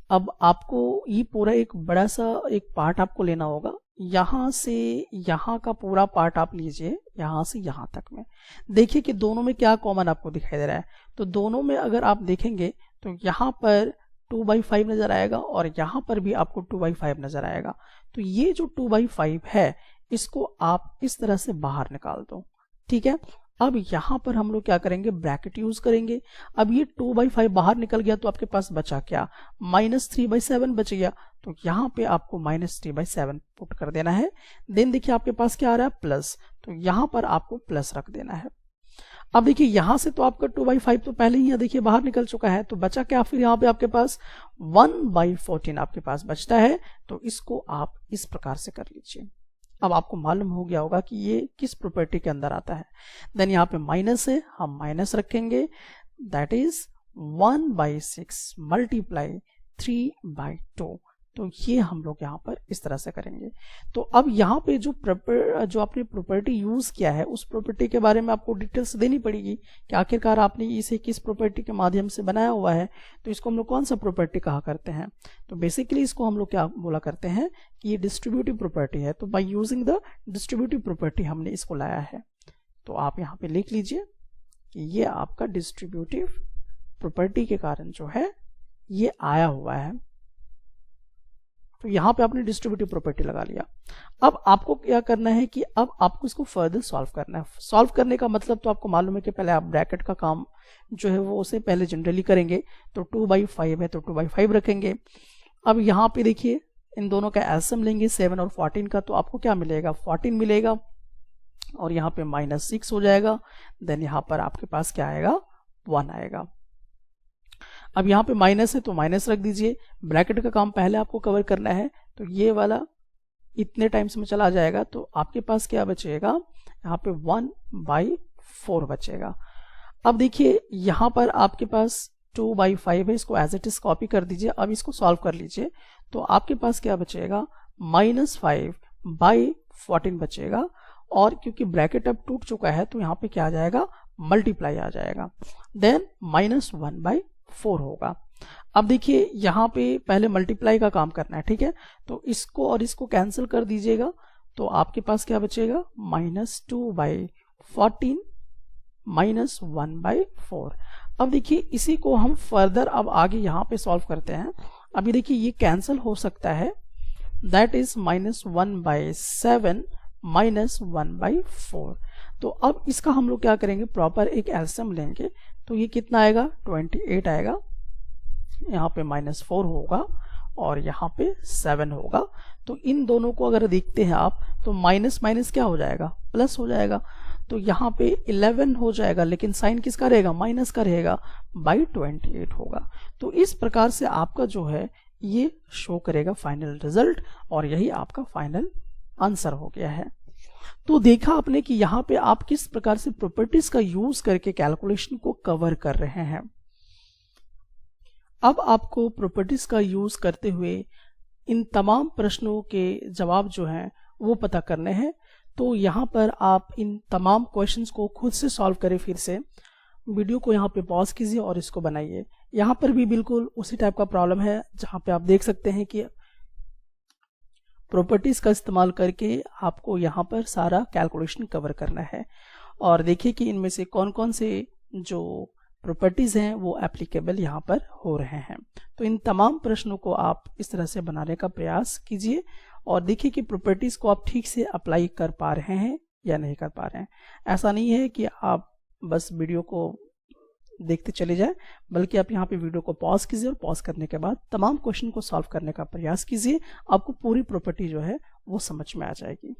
Speaker 1: अब आपको ये पूरा एक बड़ा सा एक पार्ट आपको लेना होगा। यहां से यहां का पूरा पार्ट आप लीजिए, यहां से यहां तक में देखिए कि दोनों में क्या कॉमन आपको दिखाई दे रहा है। तो दोनों में अगर आप देखेंगे तो यहाँ पर 2/5 नजर आएगा और यहाँ पर भी आपको 2/5 नजर आएगा। तो ये जो 2/5 है इसको आप इस तरह से बाहर निकाल दो, ठीक है। अब यहाँ पर हम लोग क्या करेंगे, ब्रैकेट यूज करेंगे। अब ये 2/5 बाहर निकल गया तो आपके पास बचा क्या, -3/7 बच गया। तो यहाँ पे आपको -3/7 पुट कर देना है। देन देखिए आपके पास क्या आ रहा है, प्लस, तो यहाँ पर आपको प्लस रख देना है। अब देखिए यहां से तो आपका 2/5 तो पहले ही देखिए बाहर निकल चुका है, तो बचा क्या, फिर यहाँ पे आपके पास 1/14 आपके पास बचता है। तो इसको आप इस प्रकार से कर लीजिए। अब आपको मालूम हो गया होगा कि ये किस प्रॉपर्टी के अंदर आता है। देन यहाँ पे माइनस है, हम माइनस रखेंगे। दैट इज 1/6 मल्टीप्लाई 3/2, तो ये हम लोग यहाँ पर इस तरह से करेंगे। तो अब यहाँ पे जो आपने प्रॉपर्टी यूज किया है उस प्रॉपर्टी के बारे में आपको डिटेल्स देनी पड़ेगी कि आखिरकार आपने इसे किस प्रॉपर्टी के माध्यम से बनाया हुआ है। तो इसको हम लोग कौन सा प्रॉपर्टी कहा करते हैं, तो बेसिकली इसको हम लोग क्या बोला करते हैं कि ये डिस्ट्रीब्यूटिव प्रॉपर्टी है। तो by using the distributive property हमने इसको लाया है। तो आप यहाँ पे लिख लीजिए कि ये आपका डिस्ट्रीब्यूटिव प्रॉपर्टी के कारण जो है ये आया हुआ है। तो यहाँ पे आपने डिस्ट्रीब्यूटिव प्रॉपर्टी लगा लिया। अब आपको क्या करना है कि अब आपको इसको फर्दर सॉल्व करना है। सॉल्व करने का मतलब तो आपको मालूम है कि पहले आप ब्रैकेट का काम जो है वो उसे पहले जनरली करेंगे। तो 2/5 है तो 2/5 रखेंगे। अब यहाँ पे देखिए इन दोनों का एलसीएम लेंगे 7 और 14 का, तो आपको क्या मिलेगा, 14 मिलेगा और यहाँ पे -6 हो जाएगा। देन यहाँ पर आपके पास क्या आएगा, 1 आएगा। अब यहाँ पे माइनस है तो माइनस रख दीजिए। ब्रैकेट का काम पहले आपको कवर करना है, तो ये वाला इतने टाइम्स में चला जाएगा। तो आपके पास क्या बचेगा, यहाँ पे 1/4 बचेगा। अब देखिए यहाँ पर आपके पास 2/5 है, इसको एज इट इज कॉपी कर दीजिए। अब इसको सॉल्व कर लीजिए तो आपके पास क्या बचेगा, -5/14 बचेगा। और क्योंकि ब्रैकेट अब टूट चुका है तो यहाँ पे क्या आ जाएगा, मल्टीप्लाई आ जाएगा। देन -1/4 होगा। अब देखिए यहाँ पे पहले मल्टीप्लाई का काम करना है, ठीक है। तो इसको और इसको कैंसिल कर दीजिएगा तो आपके पास क्या बचेगा, -2/14 -1/4। अब देखिए इसी को हम फर्दर अब आगे यहाँ पे सॉल्व करते हैं। अभी देखिए ये कैंसिल हो सकता है, दैट इज -1/7 -1/4। तो अब इसका हम लोग क्या करेंगे, प्रॉपर एक एलसीएम लेंगे। तो ये कितना आएगा, 28 आएगा, यहाँ पे -4 होगा और यहाँ पे 7 होगा। तो इन दोनों को अगर देखते हैं आप तो माइनस माइनस क्या हो जाएगा, प्लस हो जाएगा। तो यहाँ पे 11 हो जाएगा, लेकिन साइन किसका रहेगा, माइनस का रहेगा, बाई 28 होगा। तो इस प्रकार से आपका जो है ये शो करेगा फाइनल रिजल्ट, और यही आपका फाइनल आंसर हो गया है। तो देखा आपने कि यहाँ पे आप किस प्रकार से प्रॉपर्टीज का यूज करके कैलकुलेशन को कवर कर रहे हैं। अब आपको प्रॉपर्टीज का यूज करते हुए इन तमाम प्रश्नों के जवाब जो हैं वो पता करने हैं। तो यहाँ पर आप इन तमाम क्वेश्चंस को खुद से सॉल्व करें। फिर से वीडियो को यहाँ पे पॉज कीजिए और इसको बनाइए। यहाँ पर भी बिल्कुल उसी टाइप का प्रॉब्लम है, जहाँ पे आप देख सकते हैं कि प्रॉपर्टीज का इस्तेमाल करके आपको यहाँ पर सारा कैलकुलेशन कवर करना है। और देखिए कि इनमें से कौन कौन से जो प्रॉपर्टीज हैं वो एप्लीकेबल यहाँ पर हो रहे हैं। तो इन तमाम प्रश्नों को आप इस तरह से बनाने का प्रयास कीजिए और देखिए कि प्रॉपर्टीज को आप ठीक से अप्लाई कर पा रहे हैं या नहीं कर पा रहे हैं। ऐसा नहीं है कि आप बस वीडियो को देखते चले जाए, बल्कि आप यहाँ पे वीडियो को पॉज कीजिए और पॉज करने के बाद तमाम क्वेश्चन को सॉल्व करने का प्रयास कीजिए। आपको पूरी प्रॉपर्टी जो है वो समझ में आ जाएगी।